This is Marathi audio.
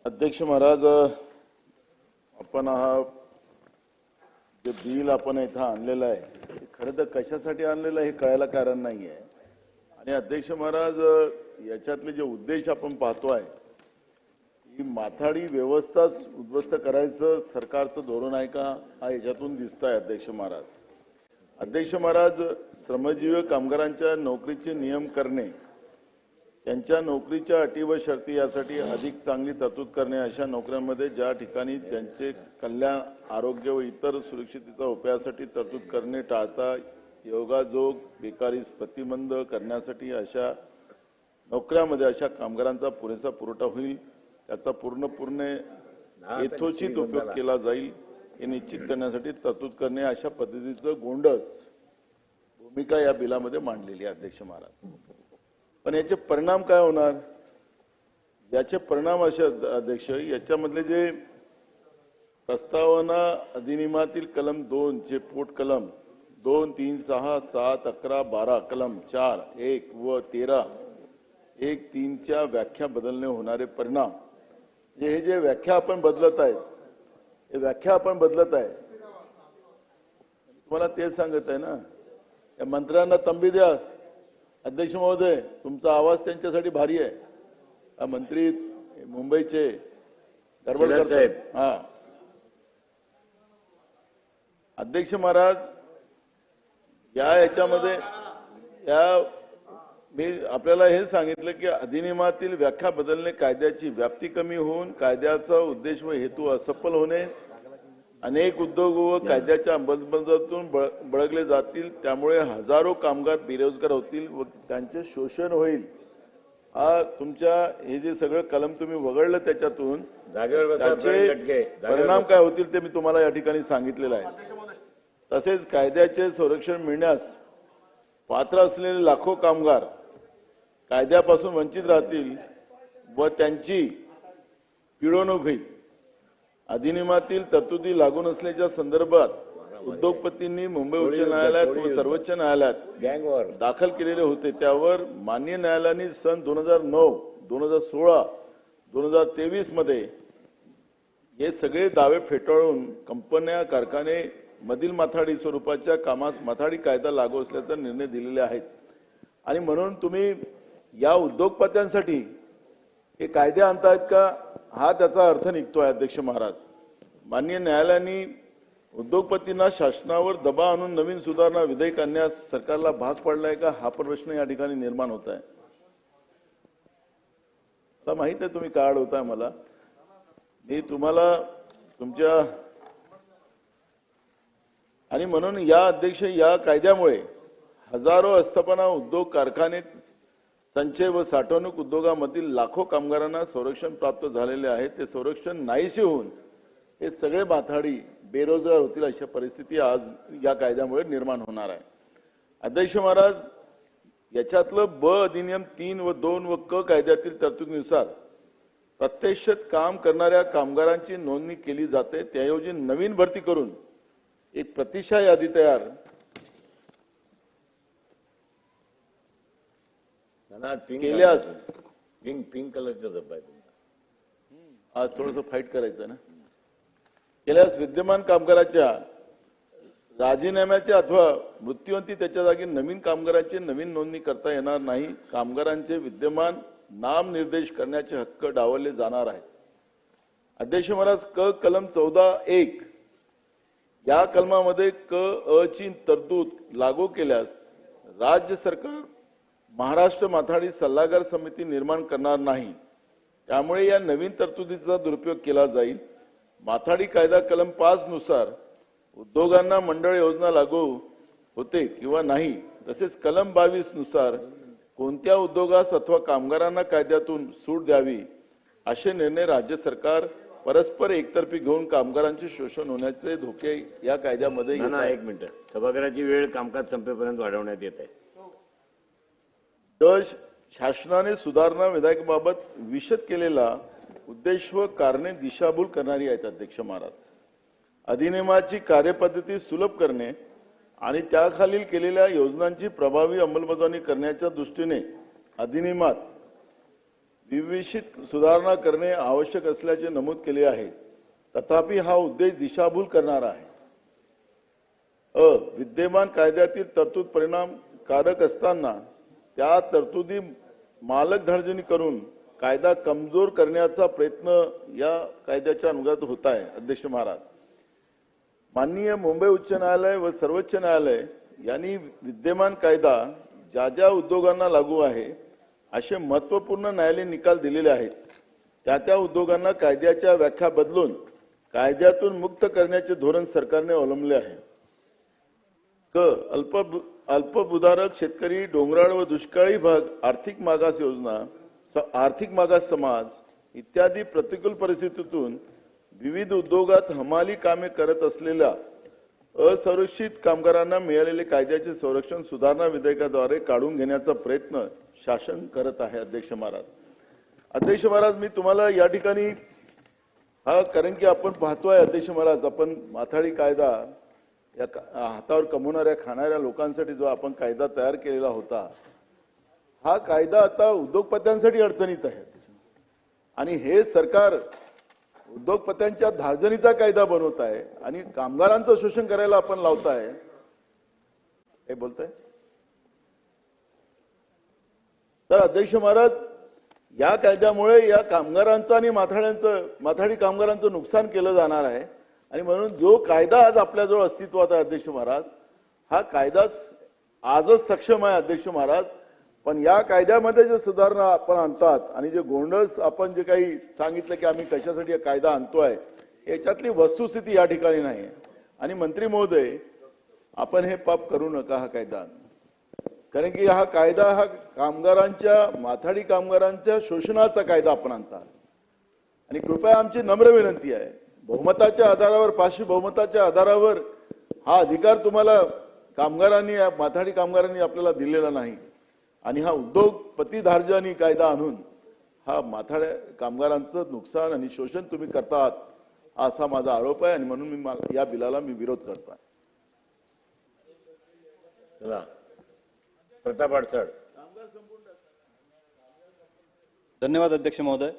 अध्यक्ष महाराज, आपण हा जे बिल आपण इथं आणलेलं आहे ते खरं तर कशासाठी आणलेलं आहे हे कळायला कारण नाही आहे. आणि अध्यक्ष महाराज, याच्यातले जे उद्देश आपण पाहतोय ही माथाडी व्यवस्थाच उद्ध्वस्त करायचं सरकारचं धोरण आहे का हा याच्यातून दिसतंय. अध्यक्ष महाराज, श्रमजीवी कामगारांच्या नोकरीचे नियम करणे, त्यांच्या नोकरीच्या अटी व शर्ती यासाठी अधिक चांगली तरतूद करणे, अशा नोकऱ्यांमध्ये ज्या ठिकाणी त्यांचे कल्याण, आरोग्य व इतर सुरक्षिततेच्या उपायासाठी तरतूद करणे टाळता योगायोग, बेकारीस प्रतिबंध करण्यासाठी अशा नोकऱ्यांमध्ये अशा कामगारांचा पुरेसा पुरवठा होईल, त्याचा पूर्ण यथोचित उपयोग केला जाईल हे निश्चित करण्यासाठी तरतूद करणे, अशा पद्धतीचं गोंडस भूमिका या बिलामध्ये मांडलेली आहे. अध्यक्ष महाराज, पण याचे परिणाम काय होणार? याचे परिणाम असे अध्यक्ष, याच्यामधले जे प्रस्तावना अधिनियमातील कलम 2 चे पोट कलम 2, 3, 6, 7, 11, 12, कलम 4, 1 व 13, 1, 3 च्या व्याख्या बदलणे होणारे परिणाम, हे जे व्याख्या आपण बदलत आहे, हे व्याख्या आपण बदलत आहे, तुम्हाला ते सांगत आहे ना. या मंत्र्यांना तंबी द्या. अध्यक्ष महोदय, तुमचा आवाज त्यांच्यासाठी भारी आहे. मंत्री मुंबईचे गडबड साहेब. हा अध्यक्ष महाराज, याच्यामध्ये मी आपल्याला हे सांगितलं की अधिनियमातील व्याख्या बदलणे, कायद्याची व्याप्ती कमी होऊन कायद्याचा उद्देश व हेतू असफल होणे, अनेक उद्योग व कायद्याच्या अंमलबजावणीतून बळगले जातील, त्यामुळे हजारो कामगार बेरोजगार होतील व त्यांचे शोषण होईल. हा तुमच्या हे जे सगळं कलम तुम्ही वगळलं त्याच्यातून त्याचे परिणाम काय होतील ते मी तुम्हाला या ठिकाणी सांगितलेलं आहे. तसेच कायद्याचे संरक्षण मिळण्यास पात्र असलेले लाखो कामगार कायद्यापासून वंचित राहतील व त्यांची पिळवणूक होईल. अधिनियमातील तरतुदी लागू नसल्याच्या संदर्भात उद्योगपतींनी मुंबई उच्च न्यायालयात व सर्वोच्च न्यायालयात दाखल केलेले होते, त्यावर मान्य न्यायालयाने सन 2009, 2016, 2023 मध्ये हे सगळे दावे फेटाळून कंपन्या, कारखाने मधील माथाडी स्वरूपाच्या कामास माथाडी कायदा लागू असल्याचा निर्णय दिलेले आहेत. आणि म्हणून तुम्ही या उद्योगपत्यांसाठी हे कायदे आणतायत का, हा त्याचा अर्थ निघतोय. अध्यक्ष महाराज, माननीय न्यायालयाने उद्योगपतींना शासनावर दबाव आणून नवीन सुधारणा विधेयक आणण्यास सरकारला भाग पडलाय का, हा प्रश्न या ठिकाणी निर्माण होत आहे. मला माहित आहे तुम्ही काय अडवताय मला. मी तुम्हाला तुमच्या आणि म्हणून या अध्यक्ष, या कायद्यामुळे हजारो आस्थापना, उद्योग, कारखाने, संचय व साठवणूक उद्योगामधील लाखो कामगारांना संरक्षण प्राप्त झालेले आहे, ते संरक्षण नाहीसे होऊन हे सगळे माथाडी बेरोजगार होतील, अशा परिस्थिती आज या कायद्यामुळे निर्माण होणार आहे. अध्यक्ष महाराज, याच्यातलं ब अधिनियम 3 व 2 व क कायद्यातील तरतुदीनुसार प्रत्यक्षात काम करणाऱ्या कामगारांची नोंदणी केली जाते, त्याऐवजी नवीन भरती करून एक प्रतिशा यादी तयार केल्यास, पिंक कलरचा डब्बा आहे आज थोडंसं फाईट करायचं ना, केल्यास विद्यमान कामगाराच्या राजीनाम्याचे अथवा मृत्यूअंती त्याच्या जागी नवीन कामगारांची नवीन नोंदणी करता येणार नाही. कामगारांचे विद्यमान नाम निर्देश करण्याचे हक्क डावलले जाणार आहेत. अध्यक्ष महाराज, क कलम 14(1) या कलमामध्ये क अ ची तरतूद लागू केल्यास राज्य सरकार महाराष्ट्र माथाडी सल्लागार समिती निर्माण करणार नाही, त्यामुळे या नवीन तरतुदीचा दुरुपयोग केला जाईल. माथाडी कायदा कलम 5 नुसार उद्योगांना मंडळ योजना लागू होते किंवा नाही, तसेच कलम 22 नुसार कोणत्या उद्योगास अथवा कामगारांना कायद्यातून सूट द्यावी, असे निर्णय राज्य सरकार परस्पर एकतर्फी घेऊन कामगारांचे शोषण होण्याचे धोके या कायद्यामध्ये येत आहेत. एक मिनिट, सभागृहाची वेळ कामकाज संपेपर्यंत वाढवण्यात येत आहे. शासनाने सुधारणा विधेयकाबाबत विशद केलेला उद्देश व कारणे दिशाभूल करणारी आहेत. अध्यक्ष महाराज, अधिनियमाची कार्यपद्धती सुलभ करणे आणि त्याखालील केलेल्या योजनांची प्रभावी अंमलबजावणी करण्याच्या दृष्टीने अधिनियमात विविध सुधारणा करणे आवश्यक असल्याचे नमूद केले आहे. तथापि हा उद्देश दिशाभूल करणारा आहे. विद्यमान कायद्यातील तरतूद परिणामकारक असताना त्या तरतुदी मालकधार्जनी करून कायदा कमजोर करण्याचा प्रयत्न या कायद्याच्या अनुगत होत आहे. अध्यक्ष महाराज, माननीय मुंबई उच्च न्यायालय व सर्वोच्च न्यायालय यांनी विद्यमान कायदा ज्या ज्या उद्योगांना लागू आहे असे महत्वपूर्ण न्यायालयीन निकाल दिलेले आहेत. त्या उद्योगांना कायद्याच्या व्याख्या बदलून कायद्यातून मुक्त करण्याचे धोरण सरकारने अवलंबले आहे. अल्पभूधारक शेतकरी, डोंगराळ व दुष्काळी भाग, आर्थिक मागास योजना, आर्थिक मागास समाज इत्यादी प्रतिकूल परिस्थितीतून विविध उद्योगात हमाली कामे करत असलेल्या असुरक्षित कामगारांना मिळालेले कायद्याचे संरक्षण सुधारणा विधेयकाद्वारे काढून घेण्याचा प्रयत्न शासन करत आहे. अध्यक्ष महाराज, मी तुम्हाला या ठिकाणी कारण की आपण पाहतोय अध्यक्ष महाराज, आपण माथाडी कायदा या हातावर कमवणाऱ्या खाणाऱ्या लोकांसाठी जो आपण कायदा तयार केलेला होता, हा कायदा आता उद्योगपत्यांसाठी अडचणीत आहे. आणि हे सरकार उद्योगपत्यांच्या धार्जनीचा कायदा बनवत आहे आणि कामगारांचं शोषण करायला आपण लावताय. हे बोलताय. तर अध्यक्ष महाराज, या कायद्यामुळे या कामगारांचं आणि माथाडी कामगारांचं नुकसान केलं जाणार आहे. आणि म्हणून जो कायदा आज आपल्याजवळ अस्तित्वात आहे अध्यक्ष महाराज, हा कायदाच आजच सक्षम आहे अध्यक्ष महाराज. पण या कायद्यामध्ये जे सुधारणा आपण आणतात आणि जे गोंडस आपण जे काही सांगितलं की आम्ही कशासाठी हा कायदा आणतोय, याच्यातली वस्तुस्थिती या ठिकाणी नाही. आणि मंत्री महोदय, आपण हे पाप करू नका हा कायदा. कारण की हा कायदा हा माथाडी कामगारांच्या शोषणाचा कायदा आपण आणतात. आणि कृपया आमची नम्र विनंती आहे, बहुमताच्या आधारावर, पाचशे बहुमताच्या आधारावर हा अधिकार तुम्हाला कामगारांनी, माथाडी कामगारांनी आपल्याला दिलेला नाही. आणि हा उद्योगपती धार्जनी कायदा आणून हा माथाड्या कामगारांचं नुकसान आणि शोषण तुम्ही करतात, असा माझा आरोप आहे. आणि म्हणून या बिलाला मी विरोध करतो. चला, प्रताप अडसड. धन्यवाद अध्यक्ष महोदय.